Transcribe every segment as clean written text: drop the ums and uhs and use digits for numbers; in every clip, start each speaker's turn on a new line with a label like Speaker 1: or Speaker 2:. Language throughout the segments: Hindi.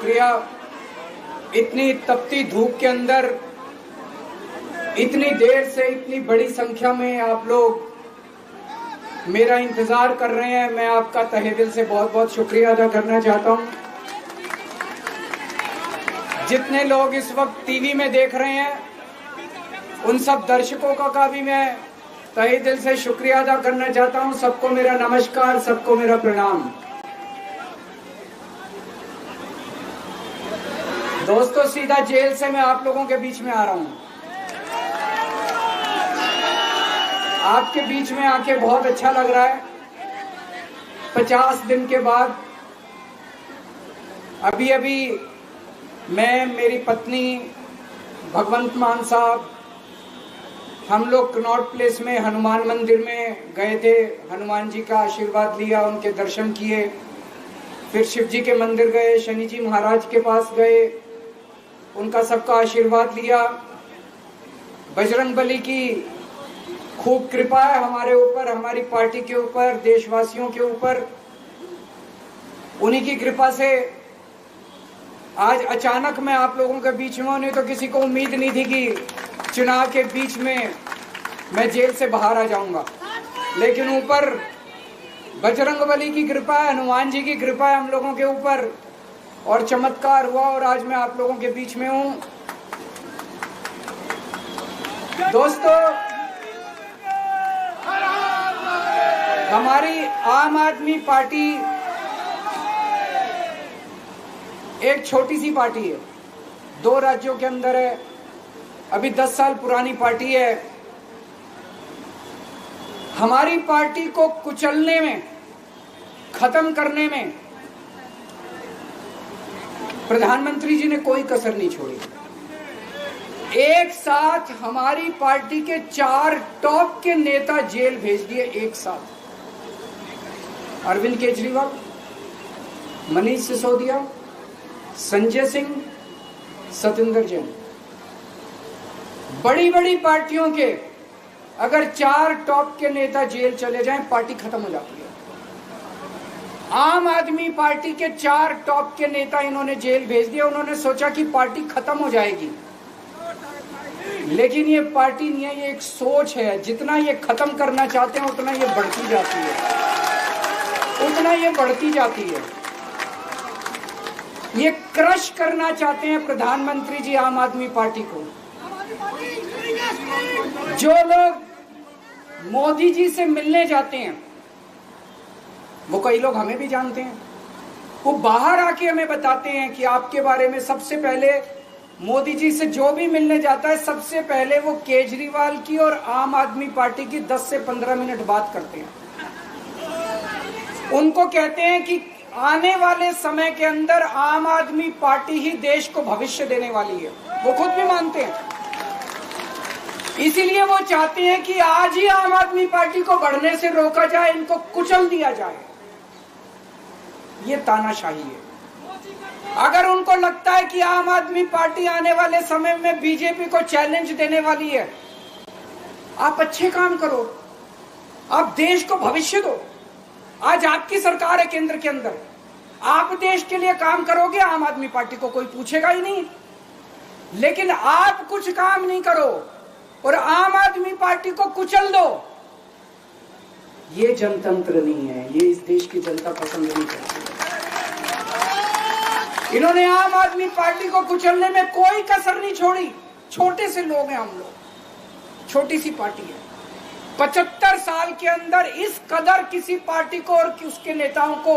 Speaker 1: शुक्रिया। इतनी तपती धूप के अंदर इतनी देर से इतनी बड़ी संख्या में आप लोग मेरा इंतजार कर रहे हैं। मैं आपका तहे दिल से बहुत बहुत शुक्रिया अदा करना चाहता हूं। जितने लोग इस वक्त टीवी में देख रहे हैं उन सब दर्शकों का भी मैं तहे दिल से शुक्रिया अदा करना चाहता हूं। सबको मेरा नमस्कार, सबको मेरा प्रणाम। दोस्तों, सीधा जेल से मैं आप लोगों के बीच में आ रहा हूं। आपके बीच में आके बहुत अच्छा लग रहा है। 50 दिन के बाद अभी मैं, मेरी पत्नी भगवंत मान साहब, हम लोग कनॉट प्लेस में हनुमान मंदिर में गए थे। हनुमान जी का आशीर्वाद लिया, उनके दर्शन किए। फिर शिव जी के मंदिर गए, शनि जी महाराज के पास गए, उनका सबका आशीर्वाद लिया। बजरंगबली की खूब कृपा है हमारे ऊपर, हमारी पार्टी के ऊपर, देशवासियों के ऊपर। उन्हीं की कृपा से आज अचानक मैं आप लोगों के बीच में हूं। नहीं तो किसी को उम्मीद नहीं थी कि चुनाव के बीच में मैं जेल से बाहर आ जाऊंगा, लेकिन ऊपर बजरंगबली की कृपा है, हनुमान जी की कृपा है हम लोगों के ऊपर, और चमत्कार हुआ और आज मैं आप लोगों के बीच में हूं। दोस्तों, हमारी आम आदमी पार्टी एक छोटी सी पार्टी है, 2 राज्यों के अंदर है, अभी 10 साल पुरानी पार्टी है। हमारी पार्टी को कुचलने में, खत्म करने में प्रधानमंत्री जी ने कोई कसर नहीं छोड़ी। एक साथ हमारी पार्टी के 4 टॉप के नेता जेल भेज दिए एक साथ। अरविंद केजरीवाल, मनीष सिसोदिया, संजय सिंह, सतेंद्र जैन। बड़ी बड़ी पार्टियों के अगर 4 टॉप के नेता जेल चले जाएं, पार्टी खत्म हो जाती है। आम आदमी पार्टी के 4 टॉप के नेता इन्होंने जेल भेज दिया। उन्होंने सोचा कि पार्टी खत्म हो जाएगी, लेकिन ये पार्टी नहीं है, ये एक सोच है। जितना ये खत्म करना चाहते हैं उतना ये बढ़ती जाती है, उतना ये बढ़ती जाती है। ये क्रश करना चाहते हैं प्रधानमंत्री जी आम आदमी पार्टी को। जो लोग मोदी जी से मिलने जाते हैं, वो कई लोग हमें भी जानते हैं, वो बाहर आके हमें बताते हैं कि आपके बारे में सबसे पहले मोदी जी से जो भी मिलने जाता है, सबसे पहले वो केजरीवाल की और आम आदमी पार्टी की 10 से 15 मिनट बात करते हैं। उनको कहते हैं कि आने वाले समय के अंदर आम आदमी पार्टी ही देश को भविष्य देने वाली है। वो खुद भी मानते हैं। इसीलिए वो चाहते हैं कि आज ही आम आदमी पार्टी को बढ़ने से रोका जाए, इनको कुचल दिया जाए। ये तानाशाही है। अगर उनको लगता है कि आम आदमी पार्टी आने वाले समय में बीजेपी को चैलेंज देने वाली है, आप अच्छे काम करो, आप देश को भविष्य दो। आज आपकी सरकार है केंद्र के अंदर, आप देश के लिए काम करोगे, आम आदमी पार्टी को कोई पूछेगा ही नहीं। लेकिन आप कुछ काम नहीं करो और आम आदमी पार्टी को कुचल दो, ये जनतंत्र नहीं है। ये इस देश की जनता पसंद नहीं करती। इन्होंने आम आदमी पार्टी को कुचलने में कोई कसर नहीं छोड़ी। छोटे से लोग हैं हम लोग, छोटी सी पार्टी है। 75 साल के अंदर इस कदर किसी पार्टी को और उसके नेताओं को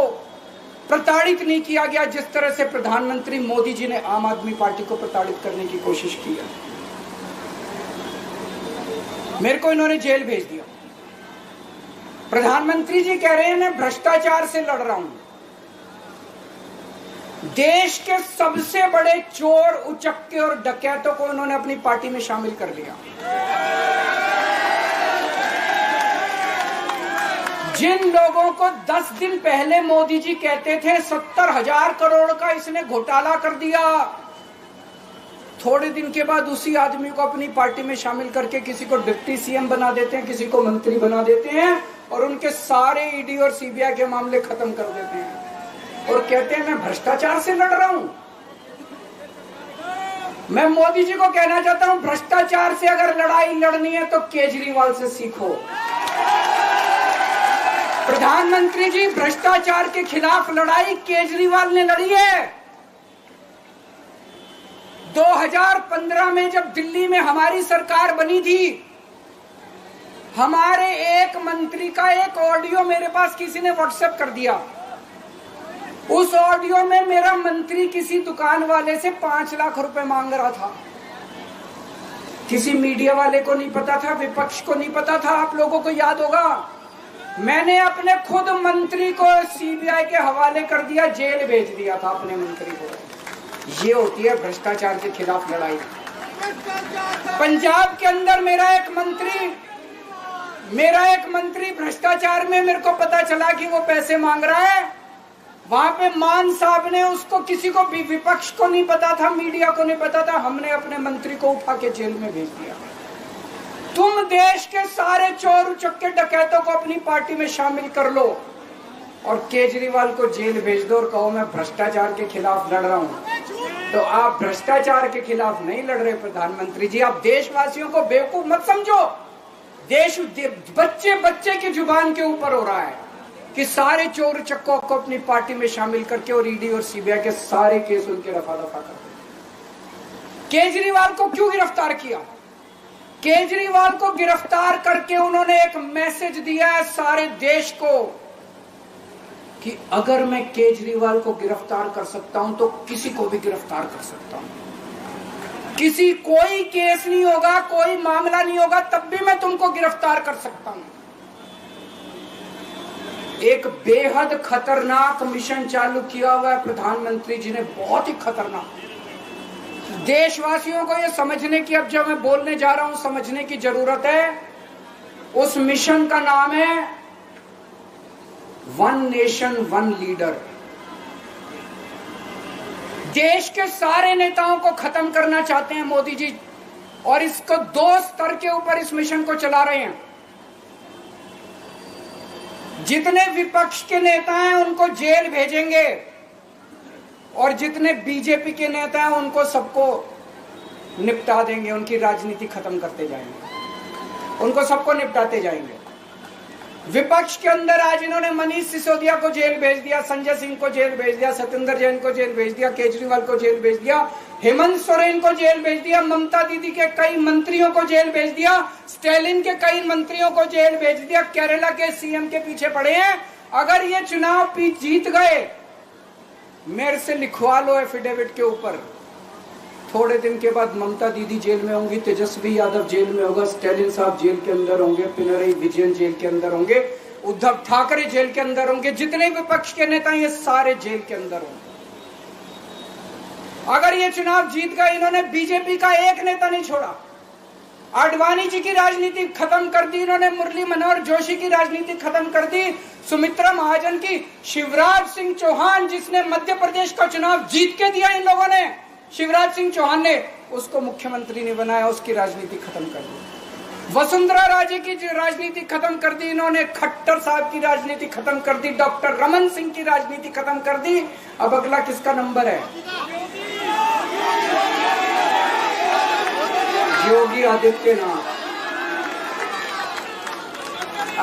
Speaker 1: प्रताड़ित नहीं किया गया जिस तरह से प्रधानमंत्री मोदी जी ने आम आदमी पार्टी को प्रताड़ित करने की कोशिश की है। मेरे को इन्होंने जेल भेज दिया। प्रधानमंत्री जी कह रहे हैं मैं भ्रष्टाचार से लड़ रहा हूं। देश के सबसे बड़े चोर, उचक्के और डकैतों को उन्होंने अपनी पार्टी में शामिल कर लिया। जिन लोगों को 10 दिन पहले मोदी जी कहते थे 70,000 करोड़ का इसने घोटाला कर दिया, थोड़े दिन के बाद उसी आदमी को अपनी पार्टी में शामिल करके किसी को डिप्टी सीएम बना देते हैं, किसी को मंत्री बना देते हैं और उनके सारे ईडी और सीबीआई के मामले खत्म कर देते हैं और कहते हैं मैं भ्रष्टाचार से लड़ रहा हूं। मैं मोदी जी को कहना चाहता हूं, भ्रष्टाचार से अगर लड़ाई लड़नी है तो केजरीवाल से सीखो। प्रधानमंत्री जी, भ्रष्टाचार के खिलाफ लड़ाई केजरीवाल ने लड़ी है। 2015 में जब दिल्ली में हमारी सरकार बनी थी, हमारे एक मंत्री का एक ऑडियो मेरे पास किसी ने व्हाट्सएप कर दिया। उस ऑडियो में मेरा मंत्री किसी दुकान वाले से 5 लाख रुपए मांग रहा था। किसी मीडिया वाले को नहीं पता था, विपक्ष को नहीं पता था। आप लोगों को याद होगा, मैंने अपने खुद मंत्री को सीबीआई के हवाले कर दिया, जेल भेज दिया था अपने मंत्री को। ये होती है भ्रष्टाचार के खिलाफ लड़ाई। पंजाब के अंदर मेरा एक मंत्री भ्रष्टाचार में, मेरे को पता चला कि वो पैसे मांग रहा है। वहां पे मान साहब ने उसको, किसी को भी, विपक्ष को नहीं पता था, मीडिया को नहीं पता था, हमने अपने मंत्री को उठा के जेल में भेज दिया। तुम देश के सारे चोर उचक्के डकैतों को अपनी पार्टी में शामिल कर लो और केजरीवाल को जेल भेज दो और कहो मैं भ्रष्टाचार के खिलाफ लड़ रहा हूं। तो आप भ्रष्टाचार के खिलाफ नहीं लड़ रहे प्रधानमंत्री जी। आप देशवासियों को बेवकूफ मत समझो। देश बच्चे बच्चे की जुबान के ऊपर हो रहा है कि सारे चोर चक्कों को अपनी पार्टी में शामिल करके और ईडी और सीबीआई के सारे केस उनके रफा दफा कर। केजरीवाल को क्यों गिरफ्तार किया? केजरीवाल को गिरफ्तार करके उन्होंने एक मैसेज दिया है सारे देश को कि अगर मैं केजरीवाल को गिरफ्तार कर सकता हूं तो किसी को भी गिरफ्तार कर सकता हूं। कोई केस नहीं होगा, कोई मामला नहीं होगा, तब भी मैं तुमको गिरफ्तार कर सकता हूं। एक बेहद खतरनाक मिशन चालू किया हुआ है प्रधानमंत्री जी ने, बहुत ही खतरनाक। देशवासियों को यह समझने की, अब जब मैं बोलने जा रहा हूं, समझने की जरूरत है। उस मिशन का नाम है वन नेशन वन लीडर। देश के सारे नेताओं को खत्म करना चाहते हैं मोदी जी, और इसको 2 स्तर के ऊपर इस मिशन को चला रहे हैं। जितने विपक्ष के नेता हैं उनको जेल भेजेंगे और जितने बीजेपी के नेता हैं उनको सबको निपटा देंगे, उनकी राजनीति खत्म करते जाएंगे, उनको सबको निपटाते जाएंगे। विपक्ष के अंदर आज इन्होंने मनीष सिसोदिया को जेल भेज दिया, संजय सिंह को जेल भेज दिया, सत्येंद्र जैन को जेल भेज दिया, केजरीवाल को जेल भेज दिया, हेमंत सोरेन को जेल भेज दिया, ममता दीदी के कई मंत्रियों को जेल भेज दिया, स्टालिन के कई मंत्रियों को जेल भेज दिया, केरला के सीएम के पीछे पड़े हैं। अगर ये चुनाव जीत गए, मेरे से लिखवा लो एफिडेविट के ऊपर, थोड़े दिन के बाद ममता दीदी जेल में होंगी, तेजस्वी यादव जेल में होगा, स्टालिन साहब जेल के अंदर होंगे, पिनरई विजयन जेल के अंदर होंगे, उद्धव ठाकरे जेल के अंदर होंगे, जितने विपक्ष के नेता ये सारे जेल के अंदर होंगे। अगर ये चुनाव जीत गए, इन्होंने बीजेपी का एक नेता नहीं छोड़ा। आडवाणी जी की राजनीति खत्म कर दी इन्होंने, मुरली मनोहर जोशी की राजनीति खत्म कर दी, सुमित्रा महाजन की, शिवराज सिंह चौहान जिसने मध्य प्रदेश का चुनाव जीत के दिया इन लोगों ने, शिवराज सिंह चौहान ने उसको मुख्यमंत्री ने बनाया, उसकी राजनीति खत्म कर दी। वसुंधरा राजे की राजनीति खत्म कर दी इन्होंने, खट्टर साहब की राजनीति खत्म कर दी, डॉक्टर रमन सिंह की राजनीति खत्म कर दी। अब अगला किसका नंबर है? योगी आदित्यनाथ।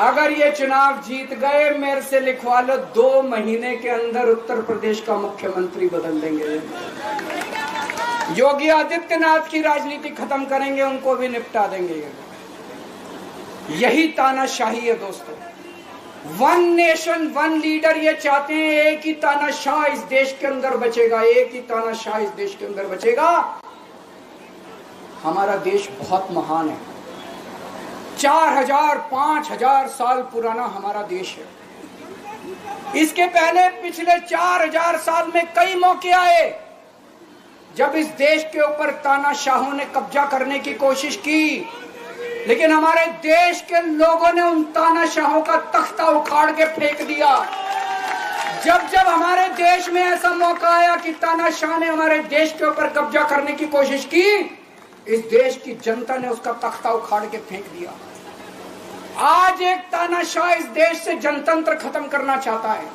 Speaker 1: अगर ये चुनाव जीत गए, मेरे से लिखवा लो, 2 महीने के अंदर उत्तर प्रदेश का मुख्यमंत्री बदल देंगे। योगी आदित्यनाथ की राजनीति खत्म करेंगे, उनको भी निपटा देंगे। यही तानाशाही है दोस्तों। वन नेशन वन लीडर ये चाहते हैं, एक ही तानाशाह इस देश के अंदर बचेगा, एक ही तानाशाह इस देश के अंदर बचेगा। हमारा देश बहुत महान है, 4000 5000 साल पुराना हमारा देश है। इसके पहले पिछले 4000 साल में कई मौके आए जब इस देश के ऊपर तानाशाहों ने कब्जा करने की कोशिश की, लेकिन हमारे देश के लोगों ने उन तानाशाहों का तख्ता उखाड़ के फेंक दिया। जब जब हमारे देश में ऐसा मौका आया कि तानाशाह ने हमारे देश के ऊपर कब्जा करने की कोशिश की, इस देश की जनता ने उसका तख्ता उखाड़ के फेंक दिया। आज एक तानाशाह इस देश से जनतंत्र खत्म करना चाहता है,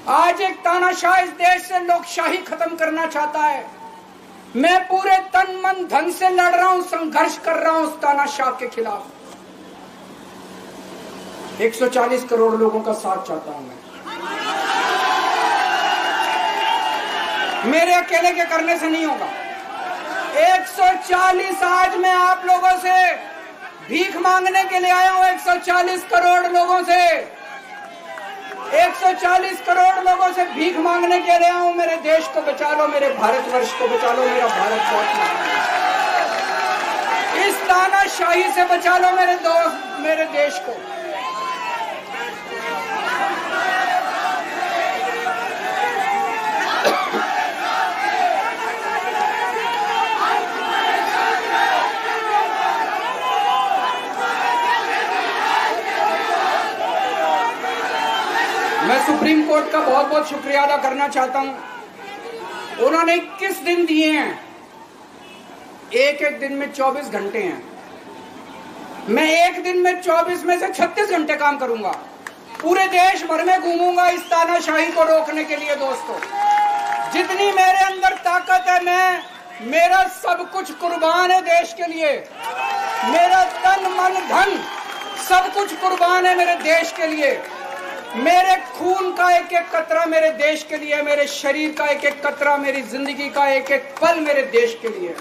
Speaker 1: आज एक तानाशाह इस देश से लोकशाही खत्म करना चाहता है। मैं पूरे तन मन धन से लड़ रहा हूं, संघर्ष कर रहा हूं उस तानाशाह के खिलाफ। 140 करोड़ लोगों का साथ चाहता हूं मैं। मेरे अकेले के करने से नहीं होगा। 140 आज मैं आप लोगों से भीख मांगने के लिए आया हूं, 140 करोड़ लोगों से, 140 करोड़ लोगों से भीख मांगने के लिए आया हूं। मेरे देश को बचा लो, मेरे भारतवर्ष को बचा लो, मेरा भारत बहुत, इस तानाशाही से बचा लो मेरे दोस्त, मेरे देश को। मैं सुप्रीम कोर्ट का बहुत बहुत शुक्रिया अदा करना चाहता हूं। उन्होंने 21 दिन दिए हैं, एक एक दिन में 24 घंटे हैं। मैं एक दिन में 24 में से 36 घंटे काम करूंगा, पूरे देश भर में घूमूंगा इस तानाशाही को रोकने के लिए। दोस्तों, जितनी मेरे अंदर ताकत है, मेरा सब कुछ कुर्बान है देश के लिए। मेरा तन मन धन सब कुछ कुर्बान है मेरे देश के लिए। मेरे खून का एक एक कतरा मेरे देश के लिए, मेरे शरीर का एक एक कतरा, मेरी जिंदगी का एक एक पल मेरे देश के लिए।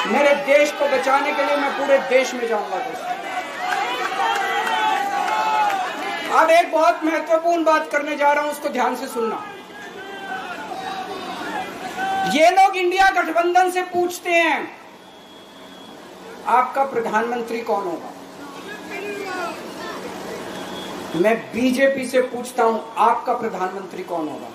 Speaker 1: मेरे देश को बचाने के लिए मैं पूरे देश में जाऊंगा। दोस्तों, अब एक बहुत महत्वपूर्ण बात करने जा रहा हूं, उसको ध्यान से सुनना। ये लोग इंडिया गठबंधन से पूछते हैं आपका प्रधानमंत्री कौन होगा। मैं बीजेपी से पूछता हूं आपका प्रधानमंत्री कौन होगा।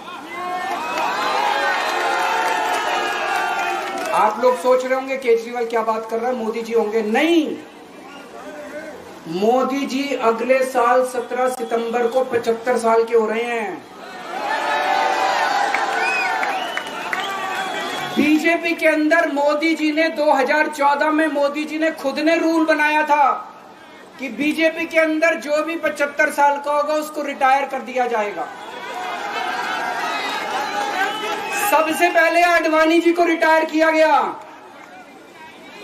Speaker 1: आप लोग सोच रहे होंगे केजरीवाल क्या बात कर रहा है, मोदी जी होंगे। नहीं, मोदी जी अगले साल 17 सितंबर को 75 साल के हो रहे हैं। बीजेपी के अंदर मोदी जी ने 2014 में मोदी जी ने खुद ने रूल बनाया था कि बीजेपी के अंदर जो भी 75 साल का होगा उसको रिटायर कर दिया जाएगा। सबसे पहले आडवाणी जी को रिटायर किया गया,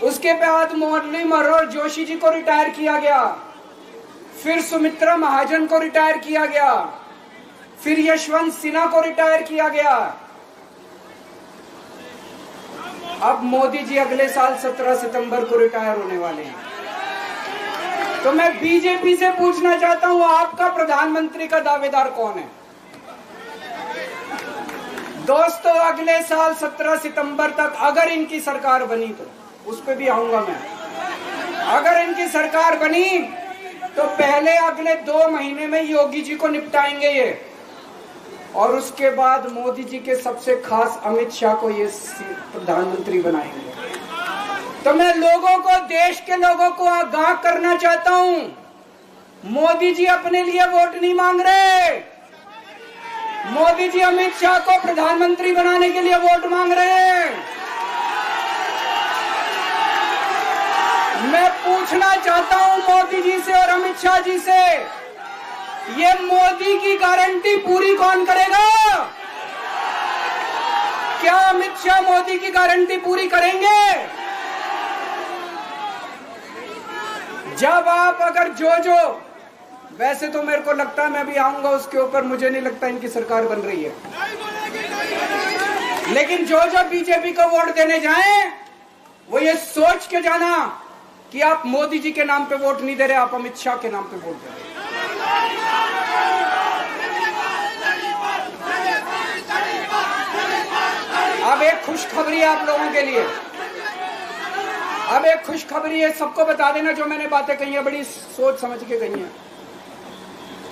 Speaker 1: उसके बाद मुरली मनोहर जोशी जी को रिटायर किया गया, फिर सुमित्रा महाजन को रिटायर किया गया, फिर यशवंत सिन्हा को रिटायर किया गया। अब मोदी जी अगले साल 17 सितंबर को रिटायर होने वाले हैं। तो मैं बीजेपी से पूछना चाहता हूं आपका प्रधानमंत्री का दावेदार कौन है। दोस्तों, अगले साल 17 सितंबर तक अगर इनकी सरकार बनी, तो उस पर भी आऊंगा मैं। अगर इनकी सरकार बनी तो पहले अगले 2 महीने में योगी जी को निपटाएंगे ये, और उसके बाद मोदी जी के सबसे खास अमित शाह को ये प्रधानमंत्री बनाएंगे। तो मैं लोगों को, देश के लोगों को आगाह करना चाहता हूं, मोदी जी अपने लिए वोट नहीं मांग रहे। मोदी जी अमित शाह को प्रधानमंत्री बनाने के लिए वोट मांग रहे हैं। मैं पूछना चाहता हूं मोदी जी से और अमित शाह जी से, ये मोदी की गारंटी पूरी कौन करेगा? क्या अमित शाह मोदी की गारंटी पूरी करेंगे? जब आप अगर जो वैसे तो मेरे को लगता है मैं भी आऊंगा उसके ऊपर, मुझे नहीं लगता इनकी सरकार बन रही है, लेकिन जो बीजेपी को वोट देने जाएं वो ये सोच के जाना कि आप मोदी जी के नाम पे वोट नहीं दे रहे, आप अमित शाह के नाम पे वोट दे रहे। अब एक खुशखबरी आप लोगों के लिए, अब एक खुशखबरी है, सबको बता देना जो मैंने बातें कही है बड़ी सोच समझ के कही है।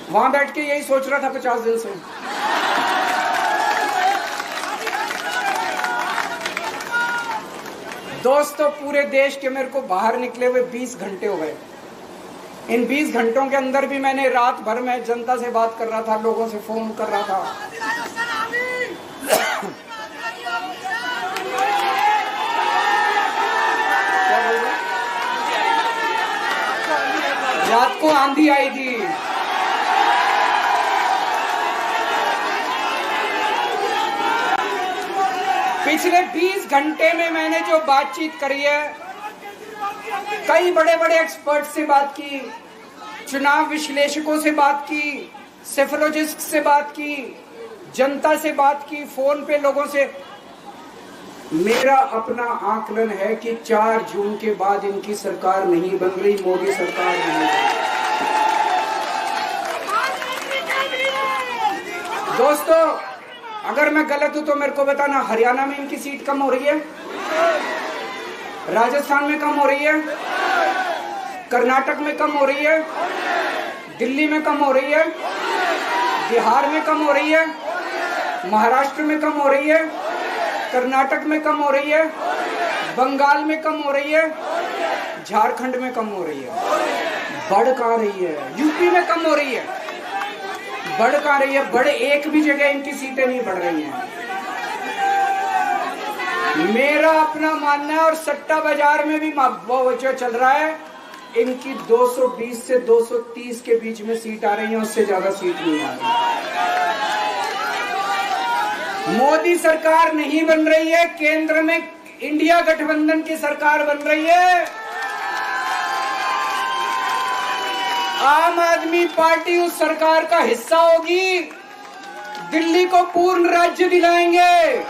Speaker 1: वहां बैठ के यही सोच रहा था 50 दिन से। दोस्तों, पूरे देश के मेरे को बाहर निकले हुए 20 घंटे हो गए। इन 20 घंटों के अंदर भी मैंने रात भर में जनता से बात कर रहा था, लोगों से फोन कर रहा था। रात को आंधी आई थी, पिछले 20 घंटे में मैंने जो बातचीत करी है, कई बड़े बड़े एक्सपर्ट से बात की, चुनाव विश्लेषकों से बात की, सेफोलॉजिस्ट से बात की, जनता से बात की, फोन पे लोगों से। मेरा अपना आकलन है कि 4 जून के बाद इनकी सरकार नहीं बन रही, मोदी सरकार नहीं बन रही। दोस्तों, अगर मैं गलत हूं तो मेरे को बताना। हरियाणा में इनकी सीट कम हो रही है, राजस्थान में कम हो रही है, कर्नाटक में कम हो रही है, दिल्ली में कम हो रही है, बिहार में कम हो रही है, महाराष्ट्र में कम हो रही है, कर्नाटक में कम हो रही है, बंगाल में कम हो रही है, झारखंड में कम हो रही है। बढ़ कहां रही है? यूपी में कम हो रही है, बढ़ कहां रही है? बड़े एक भी जगह इनकी सीटें नहीं बढ़ रही हैं। मेरा अपना मानना है, और सट्टा बाजार में भी जो चल रहा है, इनकी 220 से 230 के बीच में सीट आ रही है, उससे ज्यादा सीट नहीं आ रही। मोदी सरकार नहीं बन रही है, केंद्र में इंडिया गठबंधन की सरकार बन रही है। आम आदमी पार्टी उस सरकार का हिस्सा होगी। दिल्ली को पूर्ण राज्य दिलाएंगे।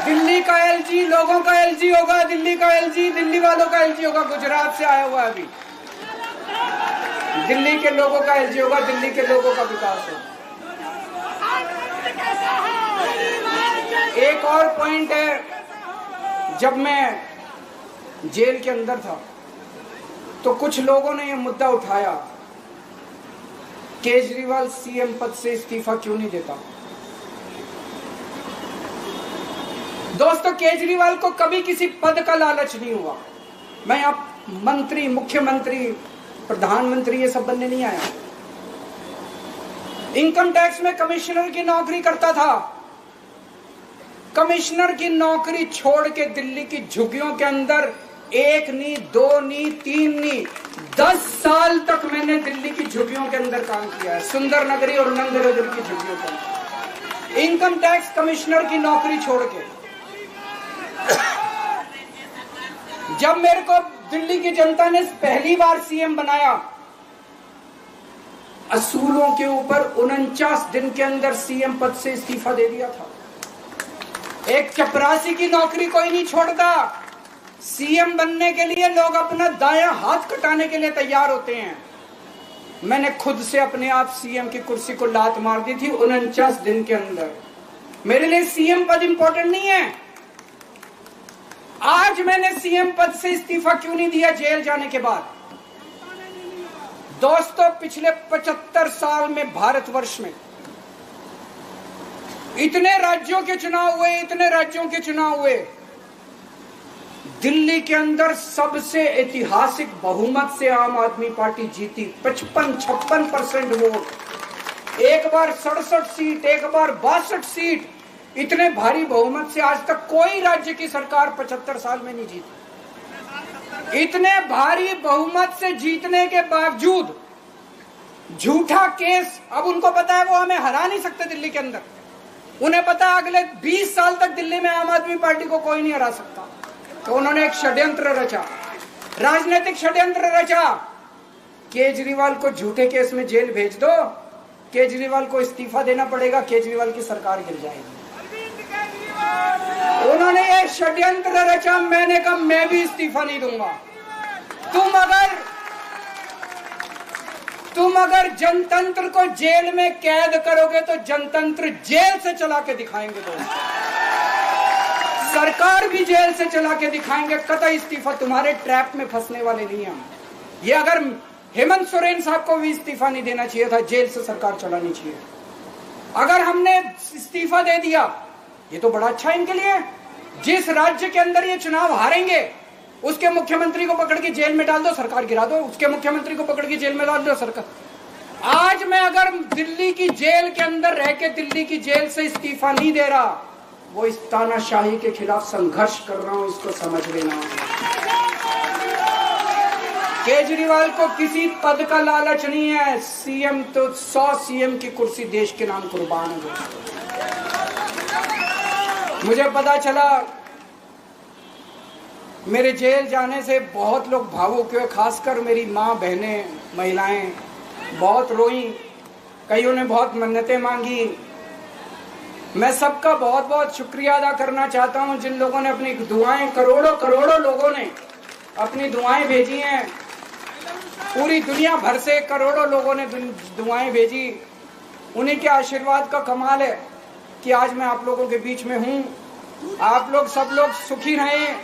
Speaker 1: दिल्ली का एलजी लोगों का एलजी होगा, दिल्ली का एलजी दिल्ली वालों का एलजी होगा। गुजरात से आया हुआ है अभी, दिल्ली के लोगों का एलजी होगा, दिल्ली के लोगों का विकास होगा। एक और पॉइंट है, जब मैं जेल के अंदर था तो कुछ लोगों ने यह मुद्दा उठाया, केजरीवाल सीएम पद से इस्तीफा क्यों नहीं देता। दोस्तों, केजरीवाल को कभी किसी पद का लालच नहीं हुआ। मैं आप मंत्री, मुख्यमंत्री, प्रधानमंत्री ये सब बनने नहीं आया। इनकम टैक्स में कमिश्नर की नौकरी करता था। कमिश्नर की नौकरी छोड़ के दिल्ली की झुग्गियों के अंदर 1 नहीं, 2 नहीं, 3 नहीं, 10 साल तक मैंने दिल्ली की झुग्गियों के अंदर काम किया है, सुंदर नगरी और नंद नगरी की झुग्गियों के अंदर। इनकम टैक्स कमिश्नर की नौकरी छोड़ के जब मेरे को दिल्ली की जनता ने पहली बार सीएम बनाया, असूलों के ऊपर 49 दिन के अंदर सीएम पद से इस्तीफा दे दिया था। एक चपरासी की नौकरी कोई नहीं छोड़ता। सीएम बनने के लिए लोग अपना दायां हाथ कटाने के लिए तैयार होते हैं। मैंने खुद से अपने आप सीएम की कुर्सी को लात मार दी थी 49 दिन के अंदर। मेरे लिए सीएम पद इंपॉर्टेंट नहीं है। आज मैंने सीएम पद से इस्तीफा क्यों नहीं दिया जेल जाने के बाद? दोस्तों, पिछले 75 साल में भारतवर्ष में इतने राज्यों के चुनाव हुए, इतने राज्यों के चुनाव हुए, दिल्ली के अंदर सबसे ऐतिहासिक बहुमत से आम आदमी पार्टी जीती। 55-56% वोट, एक बार 67 सीट, एक बार 62 सीट। इतने भारी बहुमत से आज तक कोई राज्य की सरकार 75 साल में नहीं जीती। इतने भारी बहुमत से जीतने के बावजूद झूठा केस, अब उनको पता है वो हमें हरा नहीं सकते दिल्ली के अंदर। उन्हें पता है अगले 20 साल तक दिल्ली में आम आदमी पार्टी को कोई नहीं हरा सकता। तो उन्होंने एक षड्यंत्र रचा, राजनीतिक षड्यंत्र रचा। केजरीवाल को झूठे केस में जेल भेज दो, केजरीवाल को इस्तीफा देना पड़ेगा, केजरीवाल की सरकार गिर जाएगी। उन्होंने ये षड्यंत्र रचा। मैंने कहा मैं भी इस्तीफा नहीं दूंगा। तुम अगर जनतंत्र को जेल में कैद करोगे तो जनतंत्र जेल से चला के दिखाएंगे। दोस्तों, सरकार भी जेल से चला के दिखाएंगे। कतई इस्तीफा, तुम्हारे ट्रैप में फंसने वाले नहीं हम। ये अगर हेमंत सोरेन साहब को भी इस्तीफा नहीं देना चाहिए था, जेल से सरकार चलानी चाहिए। अगर हमने इस्तीफा दे दिया, ये तो बड़ा अच्छा इनके लिए। जिस राज्य के अंदर ये चुनाव हारेंगे उसके मुख्यमंत्री को पकड़ के जेल में डाल दो, सरकार गिरा दो। उसके मुख्यमंत्री को पकड़ के जेल में डाल दो, सरकार। आज मैं अगर दिल्ली की जेल के अंदर रह के दिल्ली की जेल से इस्तीफा नहीं दे रहा, वो इस तानाशाही के खिलाफ संघर्ष कर रहा हूं, इसको समझ लेना। केजरीवाल को किसी पद का लालच नहीं है। सीएम तो 100 सीएम की कुर्सी देश के नाम कुर्बान है। मुझे पता चला मेरे जेल जाने से बहुत लोग भावुक हुए, खासकर मेरी माँ, बहनें, महिलाएं बहुत रोई, कईयों ने बहुत मन्नतें मांगी। मैं सबका बहुत बहुत शुक्रिया अदा करना चाहता हूं जिन लोगों ने अपनी दुआएं, करोड़ों करोड़ों लोगों ने अपनी दुआएं भेजी हैं। पूरी दुनिया भर से करोड़ों लोगों ने दुआएं भेजी। उन्हीं के आशीर्वाद का कमाल है कि आज मैं आप लोगों के बीच में हूं। आप लोग सब लोग सुखी रहें,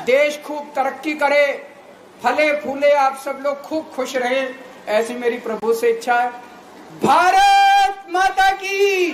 Speaker 1: देश खूब तरक्की करे, फले फूले, आप सब लोग खूब खुश रहें, ऐसी मेरी प्रभु से इच्छा है। भारत माता की